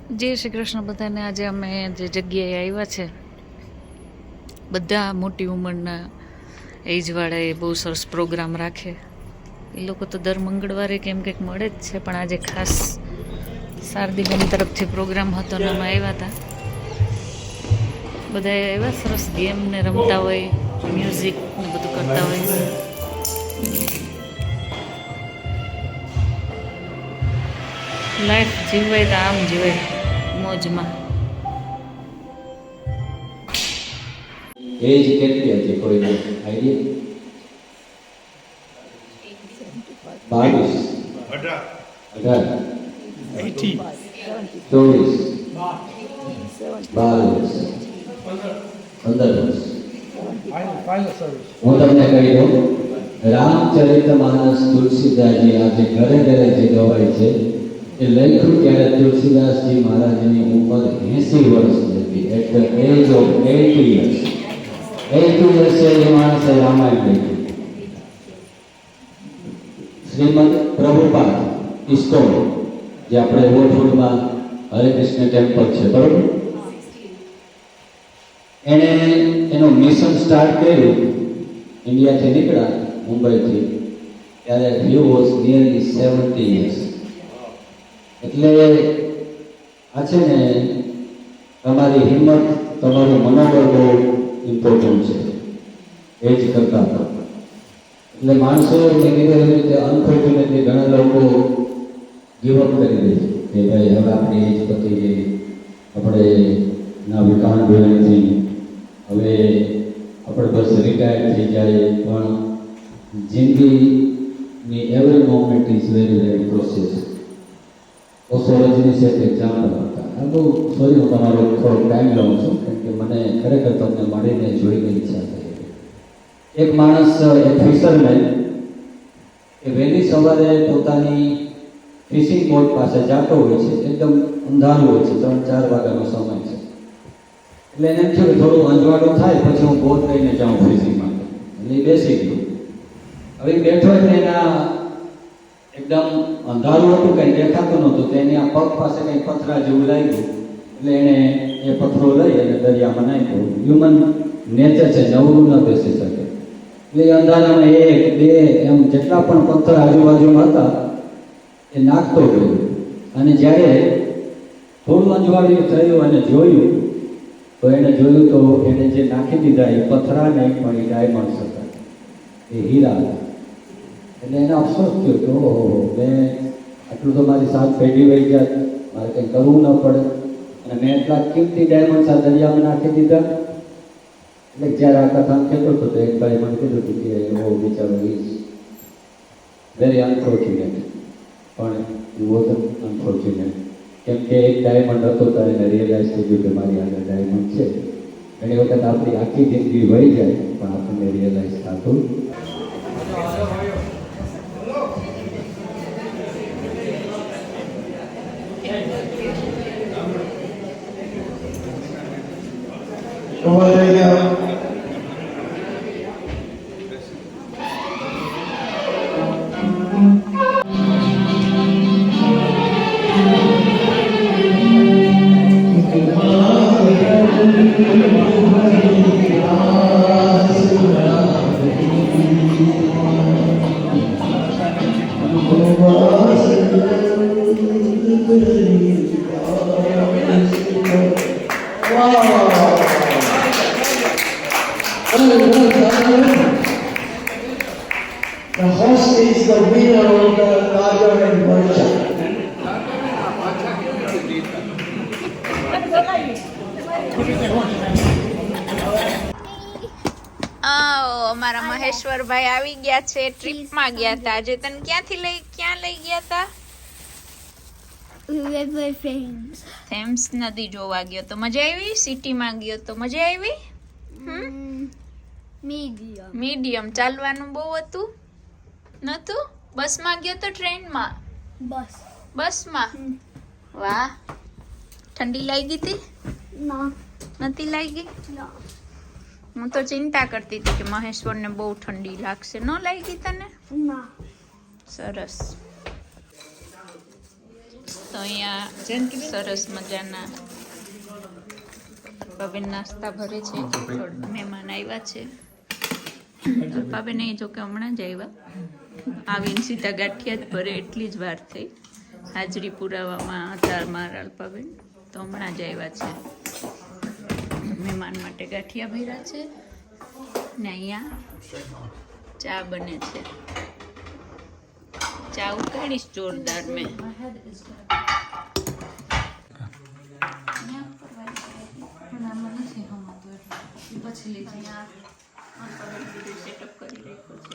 જય શ્રી કૃષ્ણ બધાને। આજે અમે જે જગ્યાએ આવ્યા છે બધા મોટી ઉંમરના એજવાળાએ બહુ સરસ પ્રોગ્રામ રાખે। એ લોકો તો દર મંગળવારે કેમ કંઈક મળે જ છે, પણ આજે ખાસ શારદીબેન તરફથી પ્રોગ્રામ હતો ને અમે આવ્યા હતા। બધા એવા સરસ ગેમ ને રમતા હોય, મ્યુઝિક ને બધું કરતા હોય। લાઈફ જીવાય તો આમ જીવાય મોજમાં। એજ કેટલી હતી કોઈને આઈડિયા? 22, 18, 24, 22, 15 વર્ષ। હું તમને કહી દઉં, રામચરિતમાનસ તુલસીદાસજી આજે ઘરે ઘરે જે ગવાય છે એ લખ્યું ત્યારે તુલસીદાસજી મહારાજની ઉંમર 80 વર્ષની હતી। At the age of 80 years, 80 વર્ષે એ માણસે રામાયણ લખ્યું। શ્રીમદ પ્રભુપાદ ઇસ્કોન, જે આપણે વોટફૂડમાં હરે કૃષ્ણ ટેમ્પલ છે, બરોબર, એણે એનું મિશન સ્ટાર્ટ કર્યું ઇન્ડિયાથી નીકળ્યા મુંબઈથી, ત્યારે હી વોઝ નિયરલી 70 years। એટલે આ છે ને, તમારી હિંમત, તમારું મનોબળ બહુ ઇમ્પોર્ટન્ટ છે એજ કરતા। એટલે માણસો એવી રીતે અનફોર્ચ્યુનેટલી ઘણા લોકો ગીવઅપ કરી દે છે કે ભાઈ હવે આપણી એજ પતી ગઈ, આપણે ના વી કાન્ટ ડુ એનીથિંગ, હવે આપણે બસ રિટાયર થઈ જાય। પણ જિંદગીની every moment is very very process. Osho Rajneesh છે કે એક્ઝામ્પલ હતા। આ બહુ સોરી, હું તમારો થોડો ટાઈમ લઉં છું, કેમ કે મને ખરેખર તમને મળીને જોઈને ઈચ્છા થઈ। એક માણસ, એક ફિશરમેન, એ વહેલી સવારે પોતાની ફિશિંગ બોટ પાસે જતો હોય છે। એકદમ અંધારું હોય છે, 3-4 વાગ્યાનો સમય છે। એટલે એને એમ થયું કે થોડું અંજવાળું થાય પછી હું બોટ લઈને જાઉં ફિશિંગ માટે। એટલે એ બેસી ગયો। હવે બેઠો એટલે એના એકદમ અંધારું હતું, કંઈ દેખાતું નહોતું, તો એની આ પગ પાસે કંઈ પથરા જેવું લાગ્યું। એટલે એણે એ પથરો લઈ અને દરિયામાં નાખ્યો। હ્યુમન નેચર છે, નવરું ન બેસી શકે, એટલે અંધારામાં 1, 2 એમ જેટલા પણ પથ્થર આજુબાજુમાં હતા એ નાખતો ગયો। અને જ્યારે થોડું અંજવાળું થયું અને જોયું તો એણે જોયું તો એણે જે નાખી દીધા એ પથરા નહીં, પણ એ ડાયમંડ્સ હતા, એ હીરા હતા। એટલે એને અફસોસ થયો કે ઓહો, મેં આટલું તો મારી સાથ પેઢી વહી ગયા, મારે કંઈ કરવું ન પડે, અને મેં એટલા કિંમતી ડાયમંડ્સ આ દરિયામાં નાખી દીધા। એટલે જ્યારે આ કથા કહેતો હતો તો એક ભાઈ મને કીધું કે એવો બિચારો ઇઝ વેરી અનફોર્ચ્યુનેટ, પણ ઇટ વોઝ અનફોર્ચ્યુનેટ, કેમ કે એક ડાયમંડ હતો ત્યારે એને રિયલાઇઝ થઈ ગયું કે મારી આગળ ડાયમંડ છે। ઘણી વખત આપણી આખી જિંદગી વહી જાય પણ આપણને રિયલાઇઝ થતું। The host is the winner of the larger and virtual. અમારા મહેશ્વરભાઈ આવી ગયા છે, ટ્રીપમાં ગયા હતા આજે। તને ક્યાં લઈ ગયા હતા? થેમ્સ નદી જોવા ગયો તો મજા આવી? સિટીમાં ગયો તો મજા આવી? મીડિયમ ચાલવાનું બહુ હતું નતું? બસમાં ગયો તો ટ્રેનમાં? બસમાં। વાહ, ઠંડી લાગી હતી? નથી લાગી? હું તો ચિંતા કરતી હતી કે મહેશ્વરને બહુ ઠંડી લાગશે, ન લાગી તને? સરસ। તો અહીંયા સરસ મજાના અલ્પાબેન નાસ્તા ભરે છે. મહેમાન આવ્યા છે. અલ્પાબેન એ જો કે હમણાં જ આવ્યા, આવીને સીધા ગાંઠિયા જ ભરે એટલી જ વાર થઈ. હાજરી પુરાવામાં હતા મારા અલ્પાબેન, તો હમણાં જ આવ્યા છે. મહેમાન માટે ગાંઠિયા ભર્યા છે ને અહીંયા ચા બને છે. ચા ઉકાળીશ જોરદાર મેં. સેટઅપ કરી રાખ્યો છે.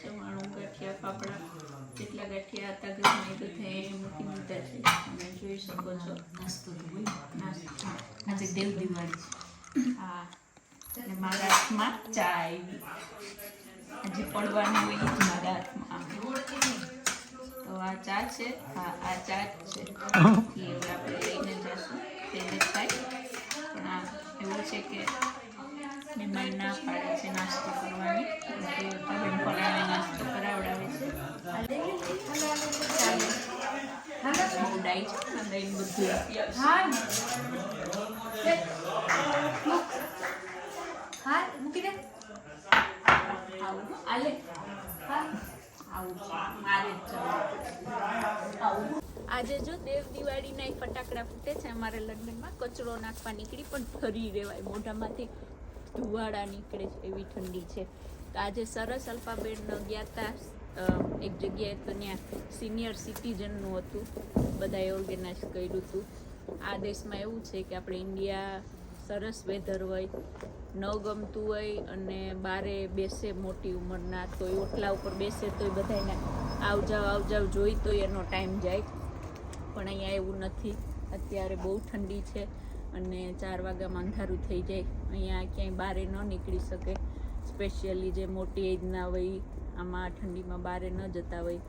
ચવાણું, ગાંઠિયા, ફાફડા જેટલા ગાંઠિયા હતા ઘરમાં એ બધા મૂકી દીધા છે. તમે જોઈ શકો છો. નાસ્તો આજે દેવ દિવાળી છે. હા, અને મારા હાથમાં ચા આવી. આજે પડવાનું હોય જ મારા હાથમાં. તો આ ચા છે. હા, આ ચા જ છે. એ આપણે લઈને જશું તેને થાય. પણ આ એવું છે કે મહેમાન ના પાડે છે નાસ્તો કરવાની. ફલાણે નાસ્તો કરાવડાવે છે. બહુ ડાઈ છે ને, દહીં બધું આજે જો દેવ દિવાળીના ફટાકડા ફૂટે છે. અમારે લગ્નમાં કચરો નાખવા નીકળી પણ ફરી રહેવાય, મોઢામાંથી ધુવાડા નીકળે છે, એવી ઠંડી છે. તો આજે સરસ અલ્પાબેન ગયા હતા એક જગ્યાએ, તો ત્યાં સિનિયર સિટીઝનનું હતું, બધાએ ઓર્ગેનાઇઝ કર્યું હતું. આ દેશમાં એવું છે કે આપણે ઇન્ડિયા સરસ વેધર હોય, ન ગમતું હોય અને બારે બેસે મોટી ઉંમરના, તોય ઓટલા ઉપર બેસે તોય બધાને આવજાવ જોઈ તોય એનો ટાઈમ જાય. પણ અહીંયા એવું નથી. અત્યારે બહુ ઠંડી છે અને 4 વાગ્યામાં અંધારું થઈ જાય. અહીંયા ક્યાંય બહાર ન નીકળી શકે. સ્પેશિયલી જે મોટી એજના હોય આમાં ઠંડીમાં બહાર ન જતા હોય,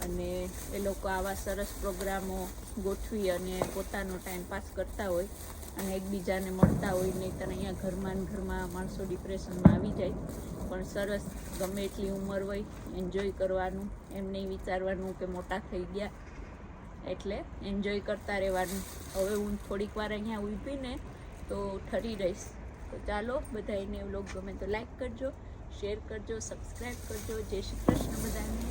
અને એ લોકો આવા સરસ પ્રોગ્રામો ગોઠવી અને પોતાનો ટાઈમ પાસ કરતા હોય અને એકબીજાને મળતા હોય. નહીંતર અહીંયા ઘરમાં માણસો ડિપ્રેશનમાં આવી જાય. પણ સરસ, ગમે એટલી ઉંમર હોય એન્જોય કરવાનું, એમ નહીં વિચારવાનું કે મોટા થઈ ગયા, એટલે એન્જોય કરતા રહેવાનું. હવે હું થોડીક વાર અહીંયા ઊભીને તો ઠરી રહીશ. તો ચાલો, બધાને વ્લોગ ગમે તો લાઈક કરજો, શેર કરજો, સબસ્ક્રાઈબ કરજો. જય શ્રી કૃષ્ણ બધાને.